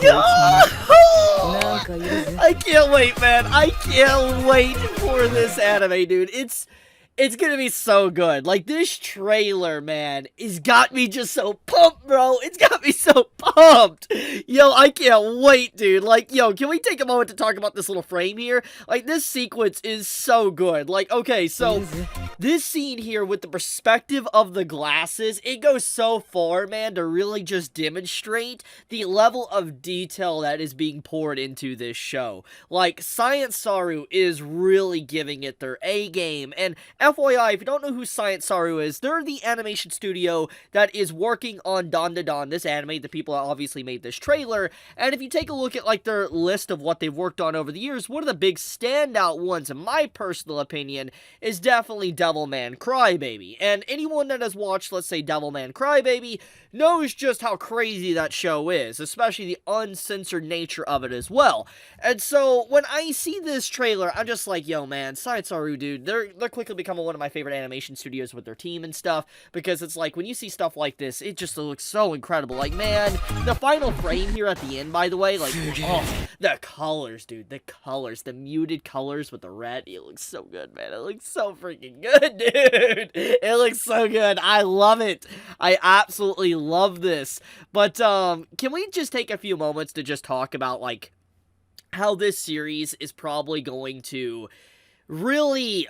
Yo! I can't wait, man. I can't wait for this anime, dude. It's gonna be so good. Like, this trailer, man, has got me just so pumped, bro. It's got me so pumped. Yo, I can't wait, dude. Like, yo, can we take a moment to talk about this little frame here? Like, this sequence is so good. Like, okay, so this scene here with the perspective of the glasses, it goes so far, man, to really just demonstrate the level of detail that is being poured into this show. Like, Science Saru is really giving it their A game, and FYI, if you don't know who Science Saru is, they're the animation studio that is working on DANDADAN, this anime, the people that obviously made this trailer, and if you take a look at, like, their list of what they've worked on over the years, one of the big standout ones, in my personal opinion, is definitely Devilman Crybaby, and anyone that has watched, let's say, Devilman Crybaby, knows just how crazy that show is, especially the uncensored nature of it as well, and so, when I see this trailer, I'm just like, yo, man, Science Saru, dude, they're quickly becoming one of my favorite animation studios with their team and stuff, because it's like, when you see stuff like this, it just looks so incredible. Like, man, the final frame here at the end, by the way, like, oh, the colors, dude, the colors, the muted colors with the red, it looks so good, man. It looks so freaking good, dude. It looks so good. I love it. I absolutely love this. But, can we just take a few moments to just talk about, like, how this series is probably going to really...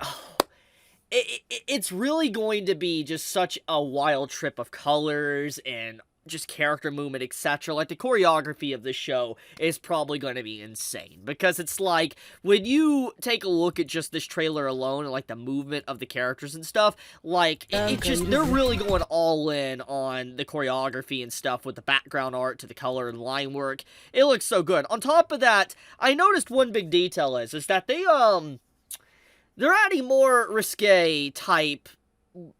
It's really going to be just such a wild trip of colors and just character movement, etc. Like, the choreography of this show is probably going to be insane, because it's like, when you take a look at just this trailer alone, and like the movement of the characters and stuff, like, they're really going all in on the choreography and stuff, with the background art to the color and line work. It looks so good. On top of that, I noticed one big detail is that they're adding more Risque type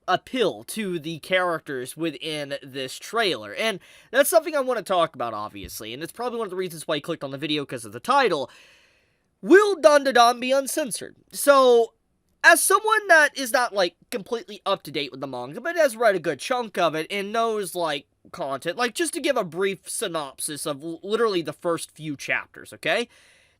appeal to the characters within this trailer, and that's something I want to talk about, obviously, and it's probably one of the reasons why I clicked on the video, because of the title. Will DANDADAN be uncensored? So, as someone that is not, like, completely up to date with the manga, but has read a good chunk of it and knows, like, content, like, just to give a brief synopsis of literally the first few chapters, okay?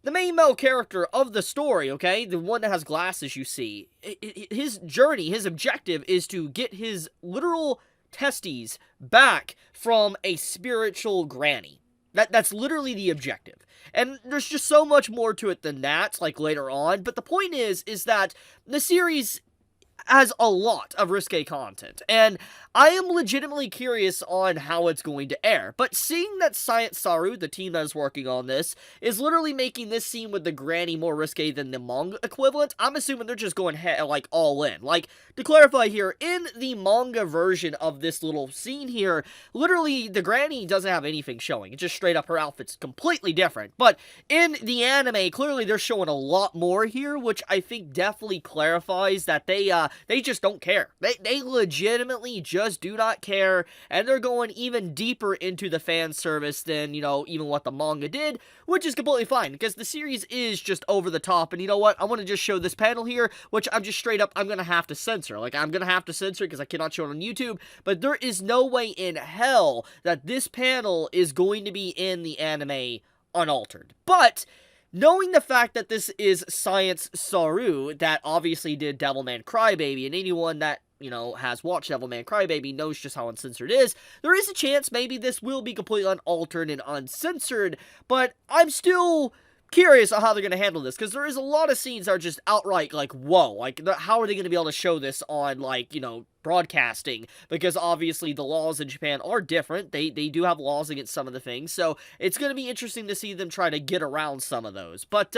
The main male character of the story, okay, the one that has glasses you see, his journey, his objective is to get his literal testes back from a spiritual granny. That's literally the objective. And there's just so much more to it than that, like, later on, but the point is that the series has a lot of Risque content, and I am legitimately curious on how it's going to air, but seeing that Science Saru, the team that is working on this, is literally making this scene with the granny more risque than the manga equivalent, I'm assuming they're just going, like, all in. Like, to clarify here, in the manga version of this little scene here, literally, the granny doesn't have anything showing. It's just straight up her outfit's completely different, but in the anime, clearly they're showing a lot more here, which I think definitely clarifies that they just don't care. They legitimately just do not care, and they're going even deeper into the fan service than, you know, even what the manga did, which is completely fine, because the series is just over the top, and you know what? I want to just show this panel here, which I'm just straight up, I'm going to have to censor. Like, I'm going to have to censor because I cannot show it on YouTube, but there is no way in hell that this panel is going to be in the anime unaltered. But knowing the fact that this is Science Saru, that obviously did Devilman Crybaby, and anyone that, you know, has watched Devilman Crybaby knows just how uncensored it is, there is a chance maybe this will be completely unaltered and uncensored, but I'm still curious on how they're going to handle this, because there is a lot of scenes that are just outright, like, whoa, like, how are they going to be able to show this on, like, you know, broadcasting, because obviously the laws in Japan are different. They do have laws against some of the things, so it's going to be interesting to see them try to get around some of those. But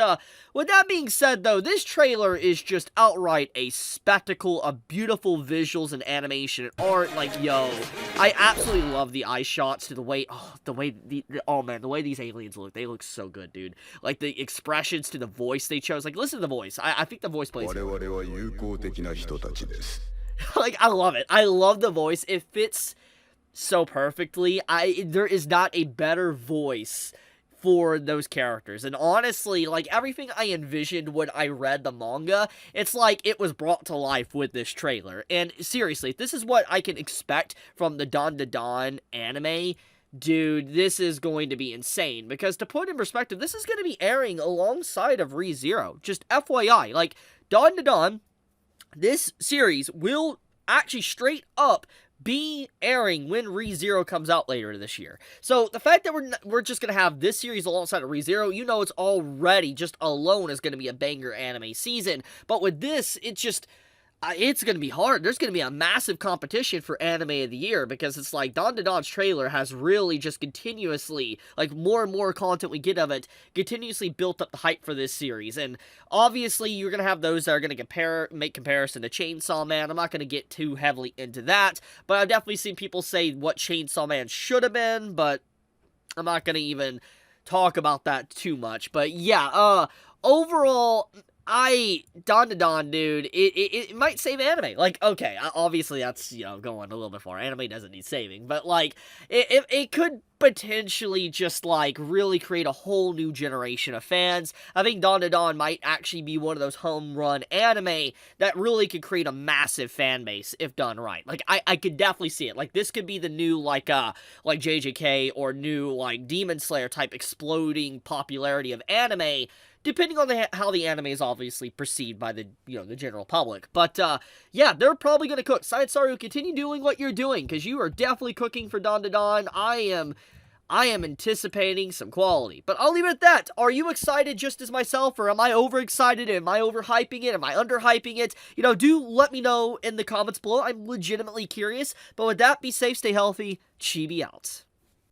with that being said, though, this trailer is just outright a spectacle of beautiful visuals and animation and art. Like, yo, I absolutely love the eye shots to the way, oh man, the way these aliens look. They look so good, dude. Like, the expressions to the voice they chose. Like, listen to the voice. I think the voice plays like, I love it. I love the voice. It fits so perfectly. There is not a better voice for those characters. And honestly, like, everything I envisioned when I read the manga, it's like it was brought to life with this trailer. And seriously, if this is what I can expect from the DANDADAN anime, dude, this is going to be insane. Because to put in perspective, this is going to be airing alongside of ReZero. Just FYI, like, Dawn to Dawn, this series will actually straight up be airing when ReZero comes out later this year. So the fact that we're just going to have this series alongside of ReZero, you know it's already just alone is going to be a banger anime season. But with this, it's going to be hard. There's going to be a massive competition for anime of the year because it's like DANDADAN's trailer has really just continuously, like more and more content we get of it, continuously built up the hype for this series. And obviously you're going to have those that are going to make comparison to Chainsaw Man. I'm not going to get too heavily into that, but I've definitely seen people say what Chainsaw Man should have been, but I'm not going to even talk about that too much. But yeah, overall, Dawn to Dawn, dude, it might save anime. Like, okay, obviously that's, you know, going a little bit far. Anime doesn't need saving, but, like, it could potentially just, like, really create a whole new generation of fans. I think Dawn to Dawn might actually be one of those home run anime that really could create a massive fan base if done right. Like, I could definitely see it. Like, this could be the new, like JJK or new, like, Demon Slayer type exploding popularity of anime, depending on how the anime is obviously perceived by the, you know, the general public. But, yeah, they're probably going to cook. Science Saru, continue doing what you're doing, because you are definitely cooking for Dawn to Dawn. I am anticipating some quality. But I'll leave it at that. Are you excited just as myself, or am I overexcited? Am I overhyping it? Am I underhyping it? You know, do let me know in the comments below. I'm legitimately curious. But with that, be safe, stay healthy. Chibi out.